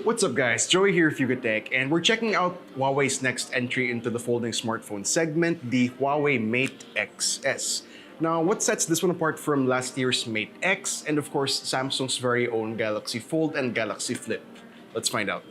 What's up guys, Joey here with Tech, and we're checking out Huawei's next entry into the folding smartphone segment, the Huawei Mate XS. Now, what sets this one apart from last year's Mate X and of course Samsung's very own Galaxy Fold and Galaxy Flip? Let's find out.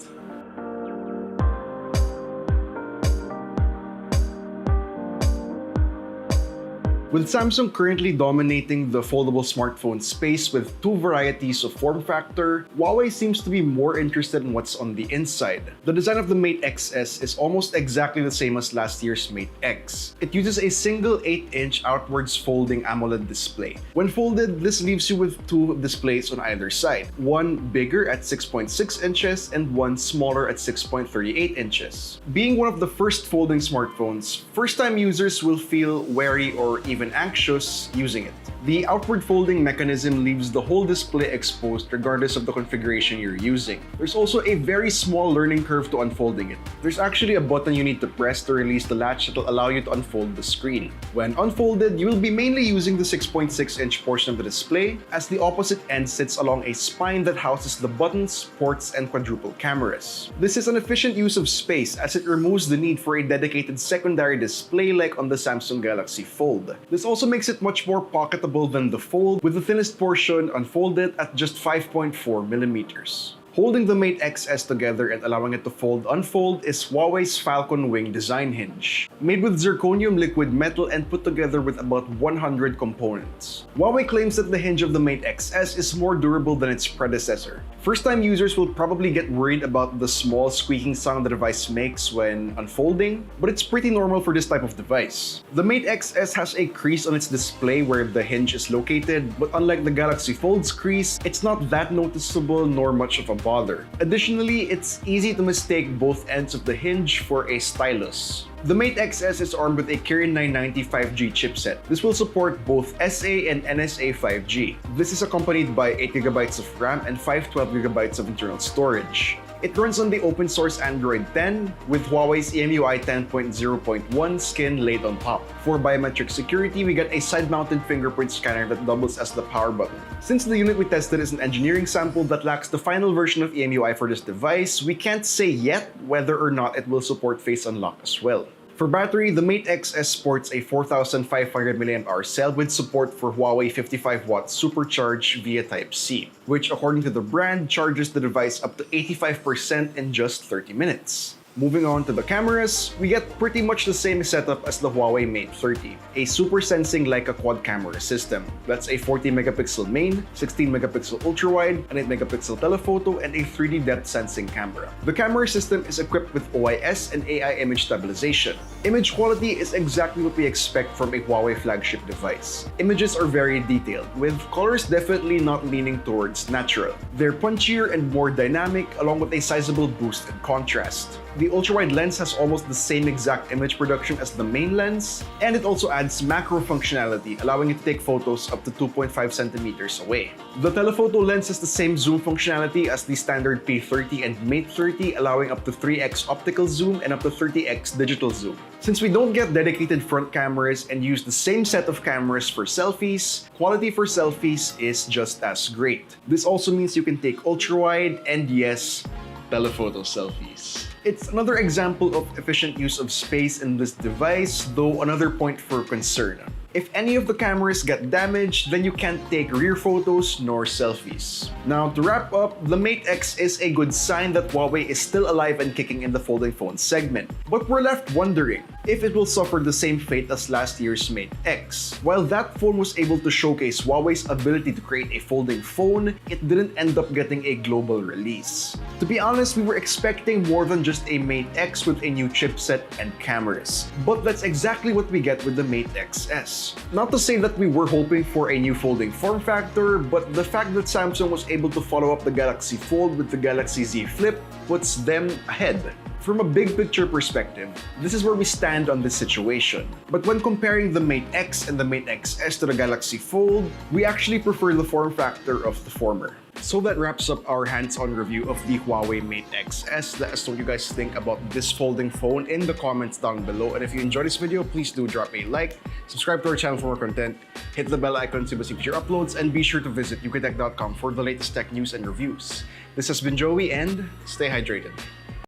With Samsung currently dominating the foldable smartphone space with two varieties of form factor, Huawei seems to be more interested in what's on the inside. The design of the Mate XS is almost exactly the same as last year's Mate X. It uses a single 8-inch outwards folding AMOLED display. When folded, this leaves you with two displays on either side, one bigger at 6.6 inches and one smaller at 6.38 inches. Being one of the first folding smartphones, first-time users will feel wary or even anxious using it. The outward folding mechanism leaves the whole display exposed regardless of the configuration you're using. There's also a very small learning curve to unfolding it. There's actually a button you need to press to release the latch that will allow you to unfold the screen. When unfolded, you will be mainly using the 6.6-inch portion of the display, as the opposite end sits along a spine that houses the buttons, ports, and quadruple cameras. This is an efficient use of space as it removes the need for a dedicated secondary display like on the Samsung Galaxy Fold. This also makes it much more pocketable than the Fold, with the thinnest portion unfolded at just 5.4 millimeters. Holding the Mate XS together and allowing it to fold-unfold is Huawei's Falcon Wing design hinge. Made with zirconium liquid metal and put together with about 100 components. Huawei claims that the hinge of the Mate XS is more durable than its predecessor. First-time users will probably get worried about the small squeaking sound the device makes when unfolding, but it's pretty normal for this type of device. The Mate XS has a crease on its display where the hinge is located, but unlike the Galaxy Fold's crease, it's not that noticeable nor much of a bother. Additionally, it's easy to mistake both ends of the hinge for a stylus. The Mate XS is armed with a Kirin 990 5G chipset. This will support both SA and NSA 5G. This is accompanied by 8GB of RAM and 512GB of internal storage. It runs on the open source Android 10 with Huawei's EMUI 10.0.1 skin laid on top. For biometric security, we get a side-mounted fingerprint scanner that doubles as the power button. Since the unit we tested is an engineering sample that lacks the final version of EMUI for this device, we can't say yet whether or not it will support Face Unlock as well. For battery, the Mate XS sports a 4,500 mAh cell with support for Huawei 55-watt supercharge via Type-C, which according to the brand charges the device up to 85% in just 30 minutes. Moving on to the cameras, we get pretty much the same setup as the Huawei Mate 30, a super sensing Leica quad camera system. That's a 40-megapixel main, 16-megapixel ultra-wide, an 8-megapixel telephoto, and a 3D depth sensing camera. The camera system is equipped with OIS and AI image stabilization. Image quality is exactly what we expect from a Huawei flagship device. Images are very detailed, with colors definitely not leaning towards natural. They're punchier and more dynamic, along with a sizable boost in contrast. The ultra-wide lens has almost the same exact image production as the main lens, and it also adds macro functionality, allowing you to take photos up to 2.5 centimeters away. The telephoto lens has the same zoom functionality as the standard P30 and Mate 30, allowing up to 3x optical zoom and up to 30x digital zoom. Since we don't get dedicated front cameras and use the same set of cameras for selfies, quality for selfies is just as great. This also means you can take ultra-wide and yes, telephoto selfies. It's another example of efficient use of space in this device, though another point for concern. If any of the cameras get damaged, then you can't take rear photos nor selfies. Now, to wrap up, the Mate X is a good sign that Huawei is still alive and kicking in the folding phone segment. But we're left wondering if it will suffer the same fate as last year's Mate X. While that phone was able to showcase Huawei's ability to create a folding phone, it didn't end up getting a global release. To be honest, we were expecting more than just a Mate X with a new chipset and cameras. But that's exactly what we get with the Mate XS. Not to say that we were hoping for a new folding form factor, but the fact that Samsung was able to follow up the Galaxy Fold with the Galaxy Z Flip puts them ahead. From a big picture perspective, this is where we stand on this situation. But when comparing the Mate X and the Mate XS to the Galaxy Fold, we actually prefer the form factor of the former. So that wraps up our hands-on review of the Huawei Mate XS. Let us know what you guys think about this folding phone in the comments down below. And if you enjoyed this video, please do drop a like, subscribe to our channel for more content, hit the bell icon to receive future uploads, and be sure to visit ukitech.com for the latest tech news and reviews. This has been Joey, and stay hydrated.